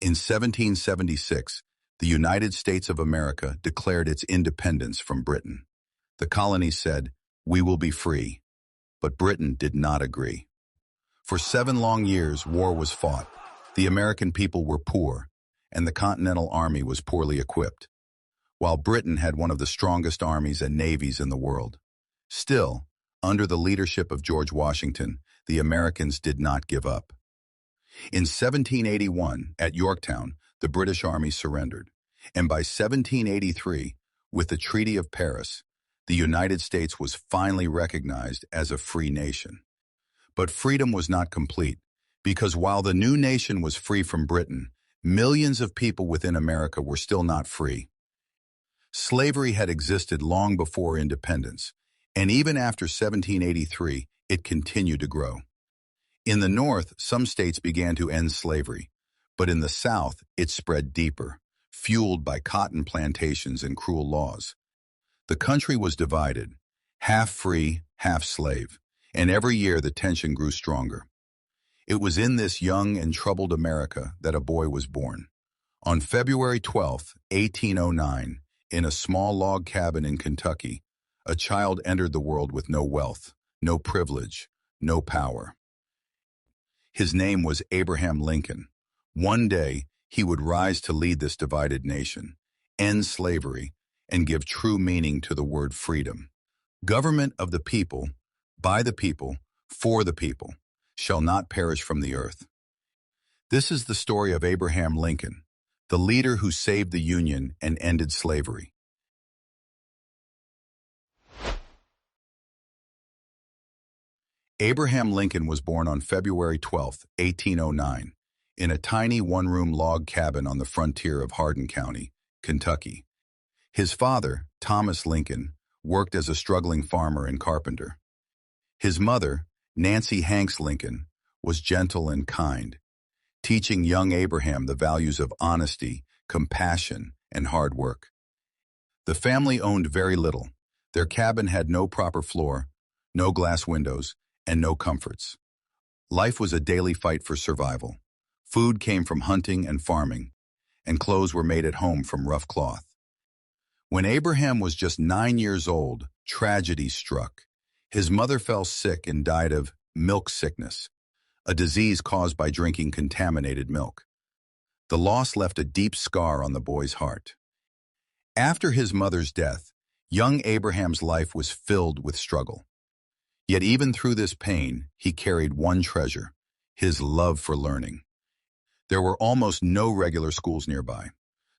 In 1776, the United States of America declared its independence from Britain. The colonies said, "We will be free," but Britain did not agree. For 7 long years, war was fought. The American people were poor, and the Continental Army was poorly equipped, while Britain had one of the strongest armies and navies in the world. Still, under the leadership of George Washington, the Americans did not give up. In 1781, at Yorktown, the British Army surrendered, and by 1783, with the Treaty of Paris, the United States was finally recognized as a free nation. But freedom was not complete, because while the new nation was free from Britain, millions of people within America were still not free. Slavery had existed long before independence, and even after 1783, it continued to grow. In the North, some states began to end slavery, but in the South, it spread deeper, fueled by cotton plantations and cruel laws. The country was divided, half free, half slave, and every year the tension grew stronger. It was in this young and troubled America that a boy was born. On February 12, 1809, in a small log cabin in Kentucky, a child entered the world with no wealth, no privilege, no power. His name was Abraham Lincoln. One day, he would rise to lead this divided nation, end slavery, and give true meaning to the word freedom. Government of the people, by the people, for the people, shall not perish from the earth. This is the story of Abraham Lincoln, the leader who saved the Union and ended slavery. Abraham Lincoln was born on February 12, 1809, in a tiny one-room log cabin on the frontier of Hardin County, Kentucky. His father, Thomas Lincoln, worked as a struggling farmer and carpenter. His mother, Nancy Hanks Lincoln, was gentle and kind, teaching young Abraham the values of honesty, compassion, and hard work. The family owned very little. Their cabin had no proper floor, no glass windows, and no comforts. Life was a daily fight for survival. Food came from hunting and farming, and clothes were made at home from rough cloth. When Abraham was just 9 years old, tragedy struck. His mother fell sick and died of milk sickness, a disease caused by drinking contaminated milk. The loss left a deep scar on the boy's heart. After his mother's death, young Abraham's life was filled with struggle. Yet even through this pain, he carried one treasure, his love for learning. There were almost no regular schools nearby.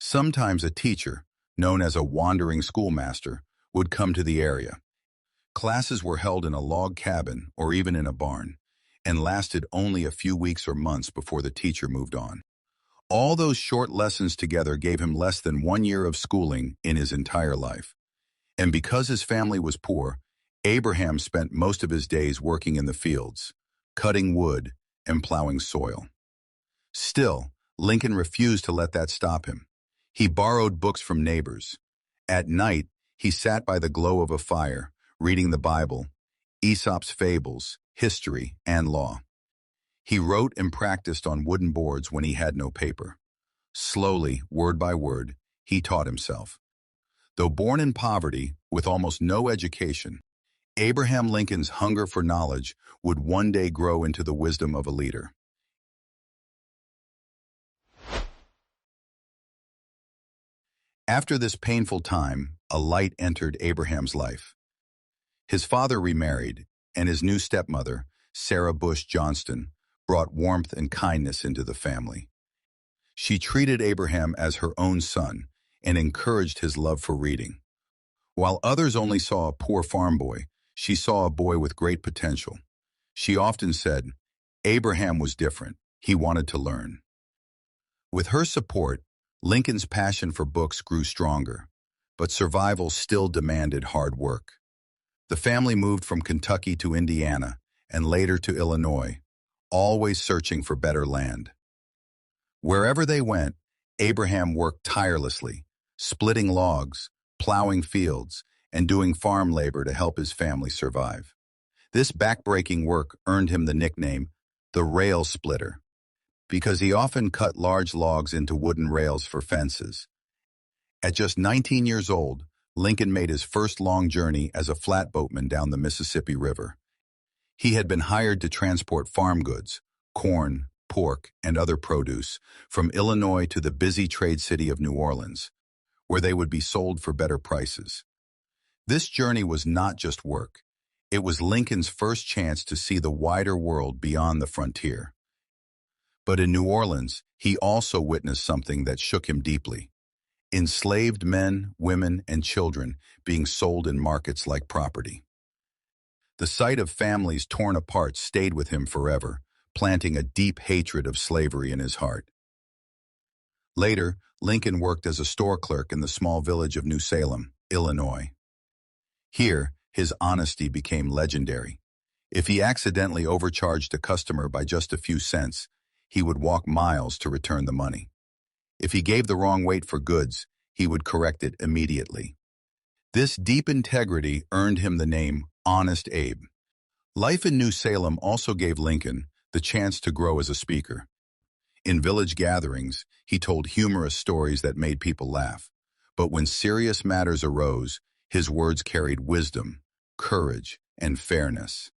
Sometimes a teacher, known as a wandering schoolmaster, would come to the area. Classes were held in a log cabin or even in a barn, and lasted only a few weeks or months before the teacher moved on. All those short lessons together gave him less than 1 year of schooling in his entire life. And because his family was poor, Abraham spent most of his days working in the fields, cutting wood, and plowing soil. Still, Lincoln refused to let that stop him. He borrowed books from neighbors. At night, he sat by the glow of a fire, reading the Bible, Aesop's fables, history, and law. He wrote and practiced on wooden boards when he had no paper. Slowly, word by word, he taught himself. Though born in poverty, with almost no education, Abraham Lincoln's hunger for knowledge would one day grow into the wisdom of a leader. After this painful time, a light entered Abraham's life. His father remarried, and his new stepmother, Sarah Bush Johnston, brought warmth and kindness into the family. She treated Abraham as her own son and encouraged his love for reading. While others only saw a poor farm boy, she saw a boy with great potential. She often said, Abraham was different. He wanted to learn. With her support, Lincoln's passion for books grew stronger, but survival still demanded hard work. The family moved from Kentucky to Indiana and later to Illinois, always searching for better land. Wherever they went, Abraham worked tirelessly, splitting logs, plowing fields, and doing farm labor to help his family survive. This backbreaking work earned him the nickname, the Rail Splitter, because he often cut large logs into wooden rails for fences. At just 19 years old, Lincoln made his first long journey as a flatboatman down the Mississippi River. He had been hired to transport farm goods, corn, pork, and other produce, from Illinois to the busy trade city of New Orleans, where they would be sold for better prices. This journey was not just work. It was Lincoln's first chance to see the wider world beyond the frontier. But in New Orleans, he also witnessed something that shook him deeply. Enslaved men, women, and children being sold in markets like property. The sight of families torn apart stayed with him forever, planting a deep hatred of slavery in his heart. Later, Lincoln worked as a store clerk in the small village of New Salem, Illinois. Here, his honesty became legendary. If he accidentally overcharged a customer by just a few cents, he would walk miles to return the money. If he gave the wrong weight for goods, he would correct it immediately. This deep integrity earned him the name Honest Abe. Life in New Salem also gave Lincoln the chance to grow as a speaker. In village gatherings, he told humorous stories that made people laugh. But when serious matters arose, his words carried wisdom, courage, and fairness.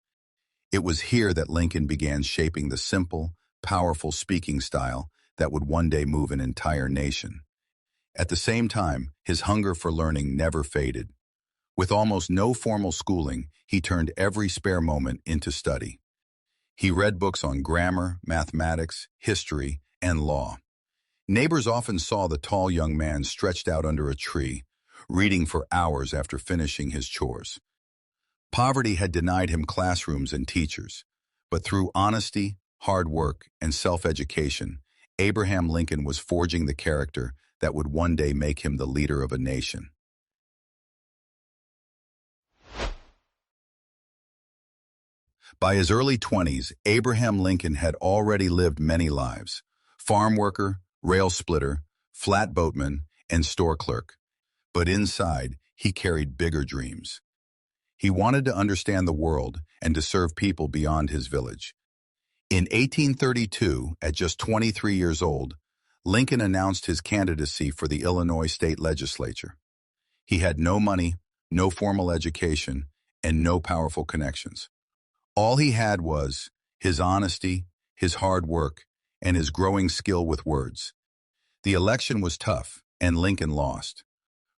It was here that Lincoln began shaping the simple, powerful speaking style that would one day move an entire nation. At the same time, his hunger for learning never faded. With almost no formal schooling, he turned every spare moment into study. He read books on grammar, mathematics, history, and law. Neighbors often saw the tall young man stretched out under a tree, reading for hours after finishing his chores. Poverty had denied him classrooms and teachers, but through honesty, hard work, and self-education, Abraham Lincoln was forging the character that would one day make him the leader of a nation. By his early 20s, Abraham Lincoln had already lived many lives: farm worker, rail splitter, flatboatman, and store clerk. But inside, he carried bigger dreams. He wanted to understand the world and to serve people beyond his village. In 1832, at just 23 years old, Lincoln announced his candidacy for the Illinois state legislature. He had no money, no formal education, and no powerful connections. All he had was his honesty, his hard work, and his growing skill with words. The election was tough, and Lincoln lost.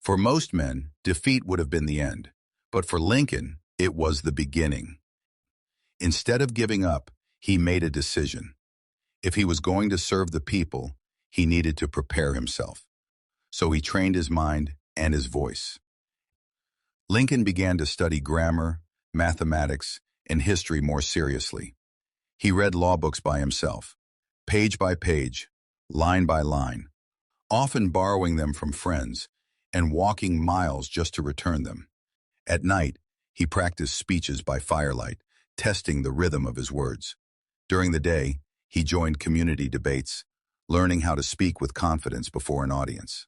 For most men, defeat would have been the end. But for Lincoln, it was the beginning. Instead of giving up, he made a decision. If he was going to serve the people, he needed to prepare himself. So he trained his mind and his voice. Lincoln began to study grammar, mathematics, and history more seriously. He read law books by himself, page by page, line by line, often borrowing them from friends and walking miles just to return them. At night, he practiced speeches by firelight, testing the rhythm of his words. During the day, he joined community debates, learning how to speak with confidence before an audience.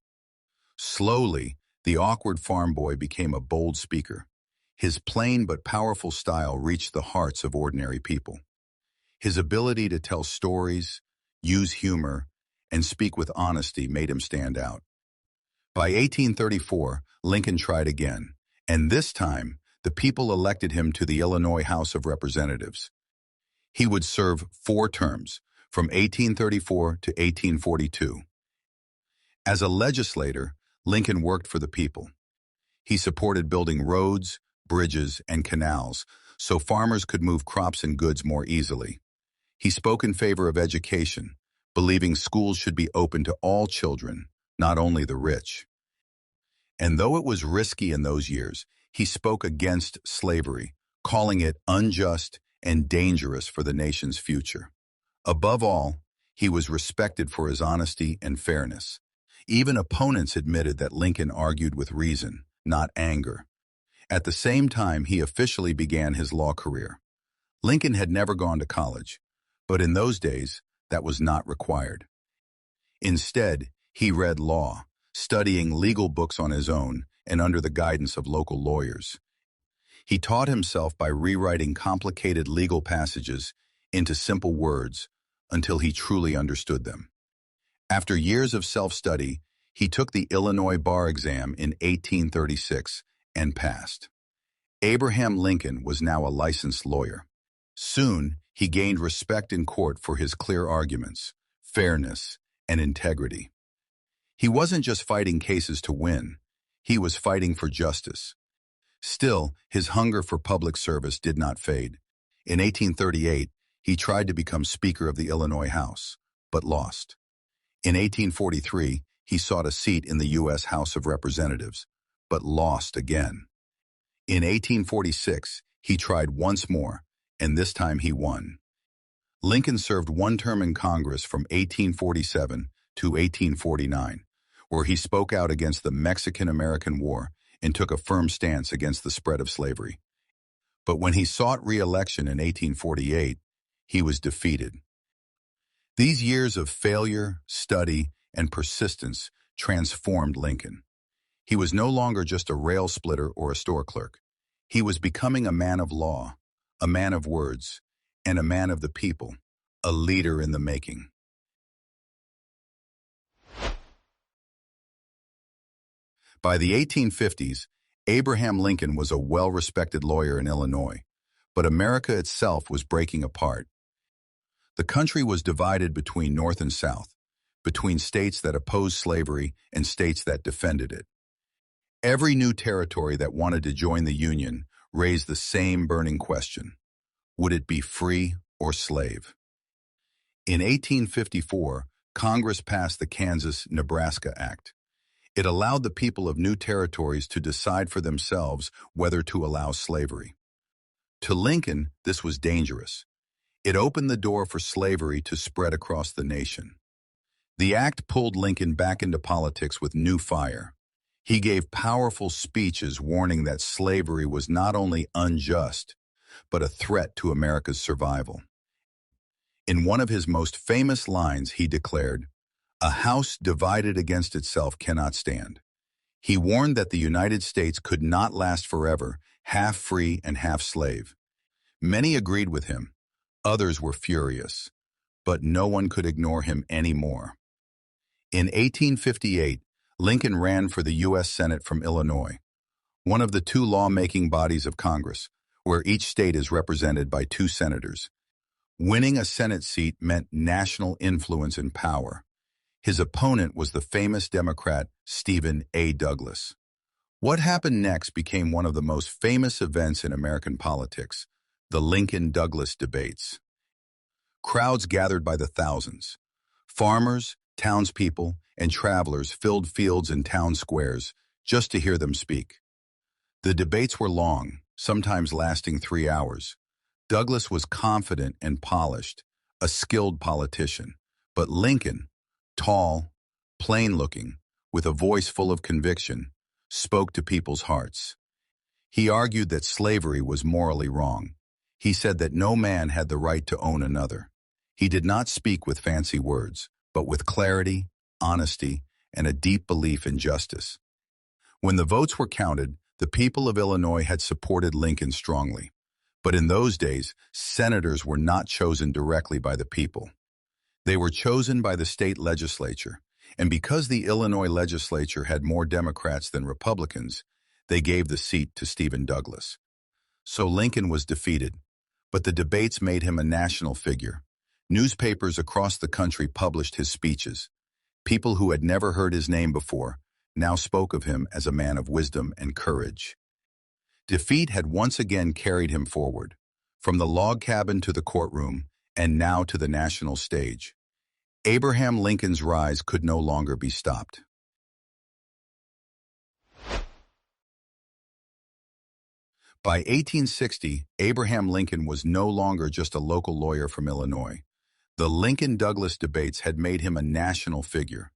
Slowly, the awkward farm boy became a bold speaker. His plain but powerful style reached the hearts of ordinary people. His ability to tell stories, use humor, and speak with honesty made him stand out. By 1834, Lincoln tried again, and this time, the people elected him to the Illinois House of Representatives. He would serve 4 terms, from 1834 to 1842. As a legislator, Lincoln worked for the people. He supported building roads, bridges, and canals so farmers could move crops and goods more easily. He spoke in favor of education, believing schools should be open to all children, not only the rich. And though it was risky in those years, he spoke against slavery, calling it unjust and dangerous for the nation's future. Above all, he was respected for his honesty and fairness. Even opponents admitted that Lincoln argued with reason, not anger. At the same time, he officially began his law career. Lincoln had never gone to college, but in those days, that was not required. Instead, he read law, studying legal books on his own and under the guidance of local lawyers. He taught himself by rewriting complicated legal passages into simple words, until he truly understood them. After years of self-study, he took the Illinois bar exam in 1836 and passed. Abraham Lincoln was now a licensed lawyer. Soon, he gained respect in court for his clear arguments, fairness, and integrity. He wasn't just fighting cases to win. He was fighting for justice. Still, his hunger for public service did not fade. In 1838, he tried to become Speaker of the Illinois House, but lost. In 1843, he sought a seat in the U.S. House of Representatives, but lost again. In 1846, he tried once more, and this time he won. Lincoln served one term in Congress from 1847 to 1849, where he spoke out against the Mexican-American War and took a firm stance against the spread of slavery. But when he sought re-election in 1848, he was defeated. These years of failure, study, and persistence transformed Lincoln. He was no longer just a rail splitter or a store clerk. He was becoming a man of law, a man of words, and a man of the people, a leader in the making. By the 1850s, Abraham Lincoln was a well-respected lawyer in Illinois, but America itself was breaking apart. The country was divided between North and South, between states that opposed slavery and states that defended it. Every new territory that wanted to join the Union raised the same burning question: would it be free or slave? In 1854, Congress passed the Kansas-Nebraska Act. It allowed the people of new territories to decide for themselves whether to allow slavery. To Lincoln, this was dangerous. It opened the door for slavery to spread across the nation. The act pulled Lincoln back into politics with new fire. He gave powerful speeches warning that slavery was not only unjust, but a threat to America's survival. In one of his most famous lines, he declared, "A house divided against itself cannot stand." He warned that the United States could not last forever, half free and half slave. Many agreed with him. Others were furious, but no one could ignore him anymore. In 1858, Lincoln ran for the U.S. Senate from Illinois, one of the two lawmaking bodies of Congress, where each state is represented by 2 senators. Winning a Senate seat meant national influence and power. His opponent was the famous Democrat Stephen A. Douglas. What happened next became one of the most famous events in American politics, the Lincoln-Douglas debates. Crowds gathered by the thousands. Farmers, townspeople, and travelers filled fields and town squares just to hear them speak. The debates were long, sometimes lasting 3 hours. Douglas was confident and polished, a skilled politician. But Lincoln, tall, plain-looking, with a voice full of conviction, spoke to people's hearts. He argued that slavery was morally wrong. He said that no man had the right to own another. He did not speak with fancy words, but with clarity, honesty, and a deep belief in justice. When the votes were counted, the people of Illinois had supported Lincoln strongly. But in those days, senators were not chosen directly by the people. They were chosen by the state legislature, and because the Illinois legislature had more Democrats than Republicans, they gave the seat to Stephen Douglas. So Lincoln was defeated, but the debates made him a national figure. Newspapers across the country published his speeches. People who had never heard his name before now spoke of him as a man of wisdom and courage. Defeat had once again carried him forward, from the log cabin to the courtroom, and now to the national stage. Abraham Lincoln's rise could no longer be stopped. By 1860, Abraham Lincoln was no longer just a local lawyer from Illinois. The Lincoln-Douglas debates had made him a national figure,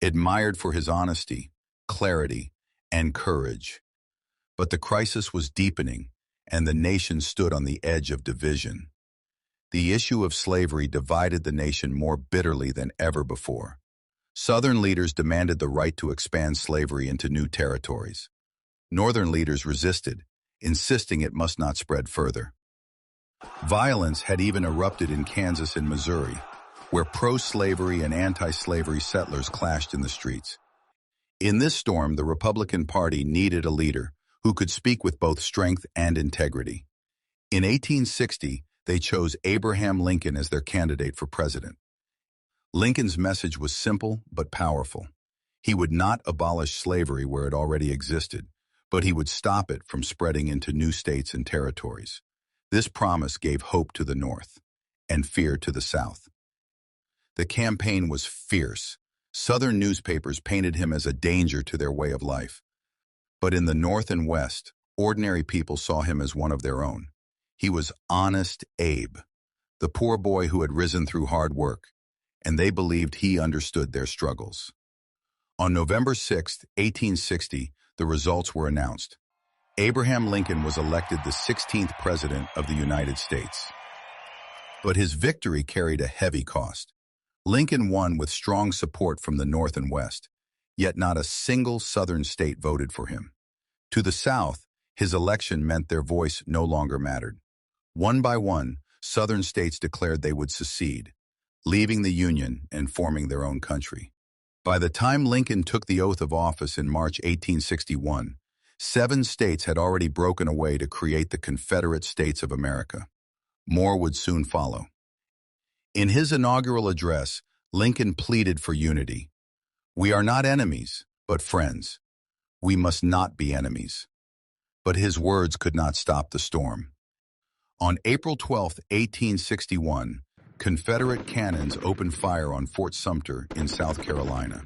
admired for his honesty, clarity, and courage. But the crisis was deepening, and the nation stood on the edge of division. The issue of slavery divided the nation more bitterly than ever before. Southern leaders demanded the right to expand slavery into new territories. Northern leaders resisted, insisting it must not spread further. Violence had even erupted in Kansas and Missouri, where pro-slavery and anti-slavery settlers clashed in the streets. In this storm, the Republican Party needed a leader who could speak with both strength and integrity. In 1860, they chose Abraham Lincoln as their candidate for president. Lincoln's message was simple but powerful. He would not abolish slavery where it already existed, but he would stop it from spreading into new states and territories. This promise gave hope to the North and fear to the South. The campaign was fierce. Southern newspapers painted him as a danger to their way of life. But in the North and West, ordinary people saw him as one of their own. He was Honest Abe, the poor boy who had risen through hard work, and they believed he understood their struggles. On November 6, 1860, the results were announced. Abraham Lincoln was elected the 16th President of the United States. But his victory carried a heavy cost. Lincoln won with strong support from the North and West, yet not a single Southern state voted for him. To the South, his election meant their voice no longer mattered. One by one, Southern states declared they would secede, leaving the Union and forming their own country. By the time Lincoln took the oath of office in March 1861, 7 states had already broken away to create the Confederate States of America. More would soon follow. In his inaugural address, Lincoln pleaded for unity. "We are not enemies, but friends. We must not be enemies." But his words could not stop the storm. On April 12, 1861, Confederate cannons opened fire on Fort Sumter in South Carolina.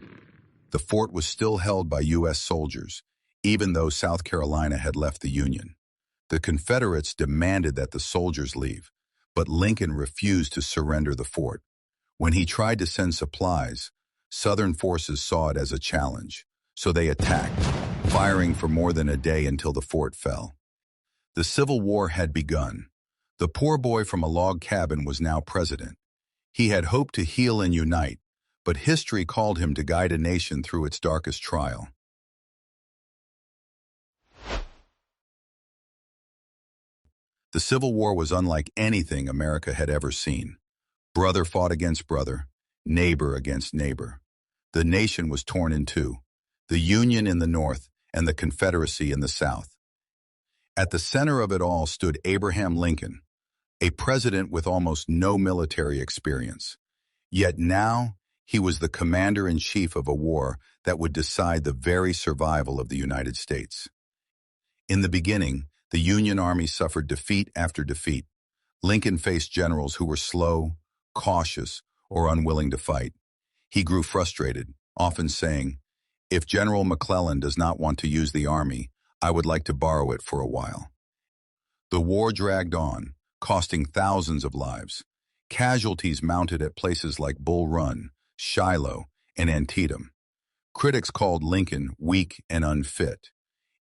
The fort was still held by U.S. soldiers, even though South Carolina had left the Union. The Confederates demanded that the soldiers leave, but Lincoln refused to surrender the fort. When he tried to send supplies, Southern forces saw it as a challenge, so they attacked, firing for more than a day until the fort fell. The Civil War had begun. The poor boy from a log cabin was now president. He had hoped to heal and unite, but history called him to guide a nation through its darkest trial. The Civil War was unlike anything America had ever seen. Brother fought against brother, neighbor against neighbor. The nation was torn in two, the Union in the North and the Confederacy in the South. At the center of it all stood Abraham Lincoln, a president with almost no military experience. Yet now, he was the commander-in-chief of a war that would decide the very survival of the United States. In the beginning, the Union Army suffered defeat after defeat. Lincoln faced generals who were slow, cautious, or unwilling to fight. He grew frustrated, often saying, "If General McClellan does not want to use the army, I would like to borrow it for a while." The war dragged on, costing thousands of lives. Casualties mounted at places like Bull Run, Shiloh, and Antietam. Critics called Lincoln weak and unfit.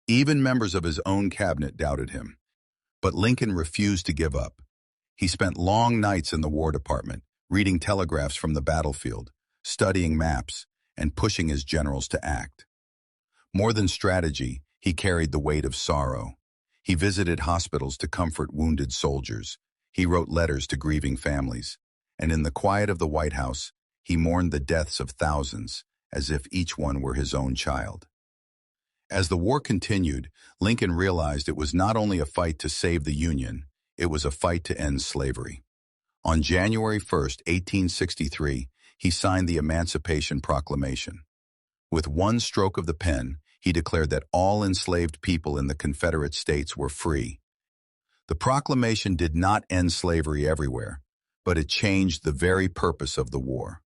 Even members of his own cabinet doubted him. But Lincoln refused to give up. He spent long nights in the War Department, reading telegraphs from the battlefield, studying maps, and pushing his generals to act. More than strategy, he carried the weight of sorrow. He visited hospitals to comfort wounded soldiers. He wrote letters to grieving families. And in the quiet of the White House, he mourned the deaths of thousands, as if each one were his own child. As the war continued, Lincoln realized it was not only a fight to save the Union, it was a fight to end slavery. On January 1, 1863, he signed the Emancipation Proclamation. With one stroke of the pen, he declared that all enslaved people in the Confederate States were free. The proclamation did not end slavery everywhere, but it changed the very purpose of the war.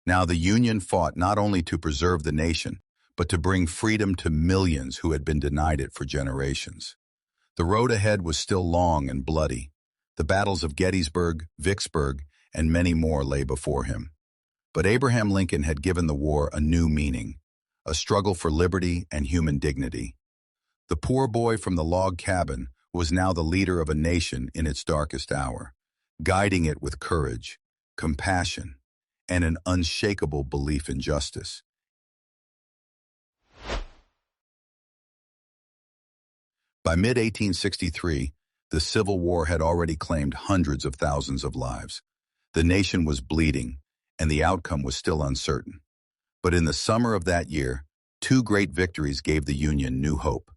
Now the Union fought not only to preserve the nation, but to bring freedom to millions who had been denied it for generations. The road ahead was still long and bloody. The battles of Gettysburg, Vicksburg, and many more lay before him. But Abraham Lincoln had given the war a new meaning, a struggle for liberty and human dignity. The poor boy from the log cabin was now the leader of a nation in its darkest hour, guiding it with courage, compassion, and an unshakable belief in justice. By mid-1863, the Civil War had already claimed hundreds of thousands of lives. The nation was bleeding, and the outcome was still uncertain. But in the summer of that year, two great victories gave the Union new hope.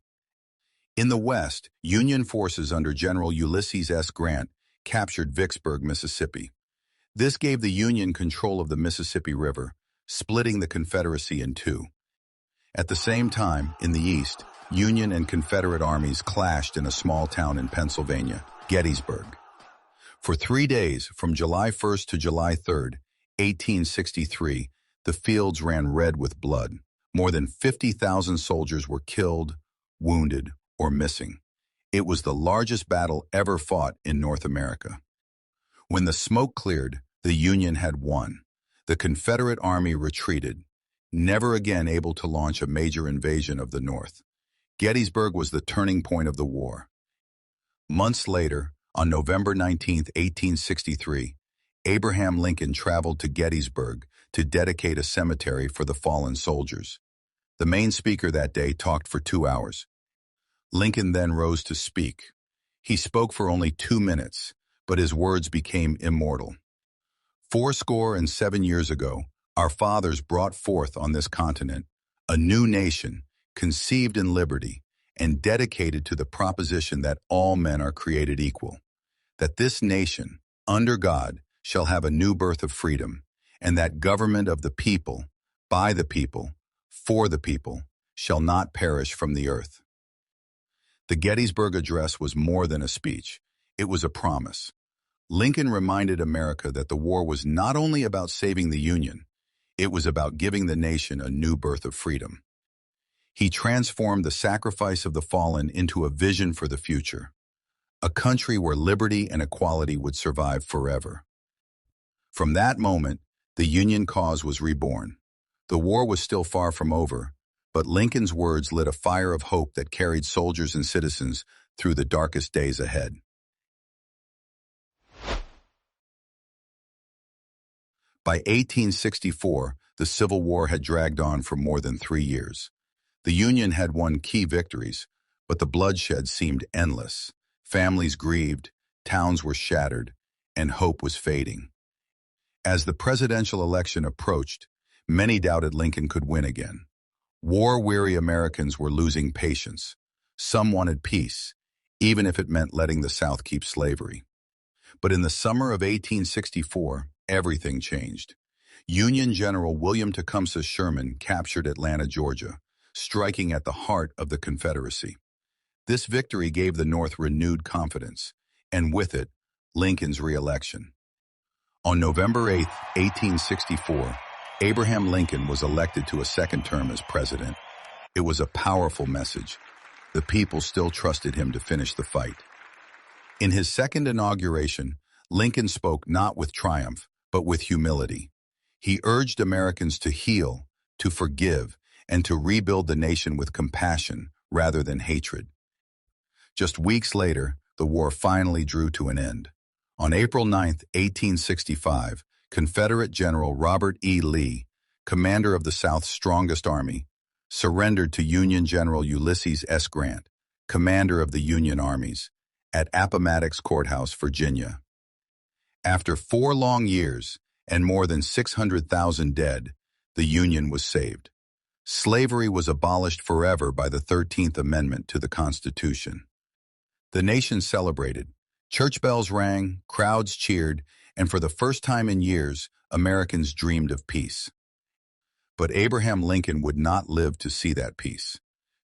In the West, Union forces under General Ulysses S. Grant captured Vicksburg, Mississippi. This gave the Union control of the Mississippi River, splitting the Confederacy in two. At the same time, in the East, Union and Confederate armies clashed in a small town in Pennsylvania, Gettysburg. For 3 days, from July 1st to July 3rd, 1863, the fields ran red with blood. More than 50,000 soldiers were killed, wounded, or missing. It was the largest battle ever fought in North America. When the smoke cleared, the Union had won. The Confederate Army retreated, never again able to launch a major invasion of the North. Gettysburg was the turning point of the war. Months later, on November 19, 1863, Abraham Lincoln traveled to Gettysburg to dedicate a cemetery for the fallen soldiers. The main speaker that day talked for 2 hours. Lincoln then rose to speak. He spoke for only 2 minutes, but his words became immortal. 77 years ago, our fathers brought forth on this continent a new nation, conceived in liberty, and dedicated to the proposition that all men are created equal, that this nation, under God, shall have a new birth of freedom, and that government of the people, by the people, for the people, shall not perish from the earth. The Gettysburg Address was more than a speech. It was a promise. Lincoln reminded America that the war was not only about saving the Union, it was about giving the nation a new birth of freedom. He transformed the sacrifice of the fallen into a vision for the future, a country where liberty and equality would survive forever. From that moment, the Union cause was reborn. The war was still far from over, but Lincoln's words lit a fire of hope that carried soldiers and citizens through the darkest days ahead. By 1864, the Civil War had dragged on for more than 3 years. The Union had won key victories, but the bloodshed seemed endless. Families grieved, towns were shattered, and hope was fading. As the presidential election approached, many doubted Lincoln could win again. War-weary Americans were losing patience. Some wanted peace, even if it meant letting the South keep slavery. But in the summer of 1864, everything changed. Union General William Tecumseh Sherman captured Atlanta, Georgia, striking at the heart of the Confederacy. This victory gave the North renewed confidence, and with it, Lincoln's re-election. On November 8, 1864, Abraham Lincoln was elected to a second term as president. It was a powerful message. The people still trusted him to finish the fight. In his second inauguration, Lincoln spoke not with triumph, but with humility. He urged Americans to heal, to forgive, and to rebuild the nation with compassion rather than hatred. Just weeks later, the war finally drew to an end. On April 9, 1865, Confederate General Robert E. Lee, commander of the South's strongest army, surrendered to Union General Ulysses S. Grant, commander of the Union armies, at Appomattox Courthouse, Virginia. After 4 long years and more than 600,000 dead, the Union was saved. Slavery was abolished forever by the 13th Amendment to the Constitution. The nation celebrated. Church bells rang, crowds cheered, and for the first time in years, Americans dreamed of peace. But Abraham Lincoln would not live to see that peace.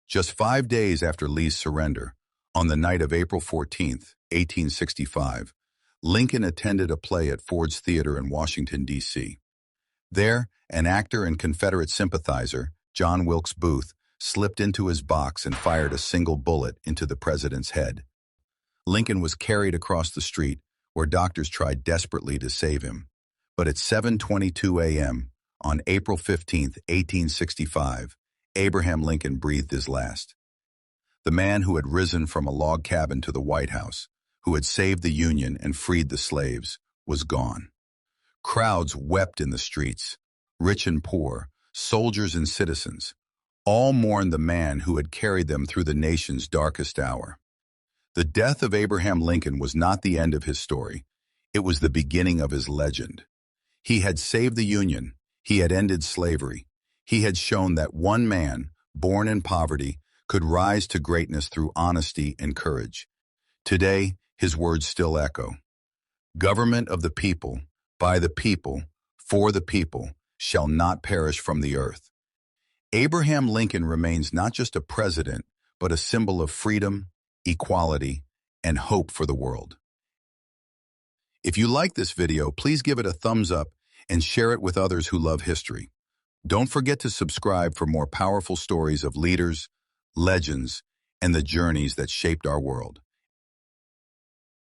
Just 5 days after Lee's surrender, on the night of April 14, 1865, Lincoln attended a play at Ford's Theater in Washington, D.C. There, an actor and Confederate sympathizer, John Wilkes Booth, slipped into his box and fired a single bullet into the president's head. Lincoln was carried across the street, where doctors tried desperately to save him. But at 7:22 a.m., on April 15, 1865, Abraham Lincoln breathed his last. The man who had risen from a log cabin to the White House, who had saved the Union and freed the slaves, was gone. Crowds wept in the streets. Rich and poor, soldiers and citizens, all mourned the man who had carried them through the nation's darkest hour. The death of Abraham Lincoln was not the end of his story. It was the beginning of his legend. He had saved the Union. He had ended slavery. He had shown that one man, born in poverty, could rise to greatness through honesty and courage. Today, his words still echo. Government of the people, by the people, for the people, shall not perish from the earth. Abraham Lincoln remains not just a president, but a symbol of freedom, equality, and hope for the world. If you like this video, please give it a thumbs up and share it with others who love history. Don't forget to subscribe for more powerful stories of leaders, legends, and the journeys that shaped our world.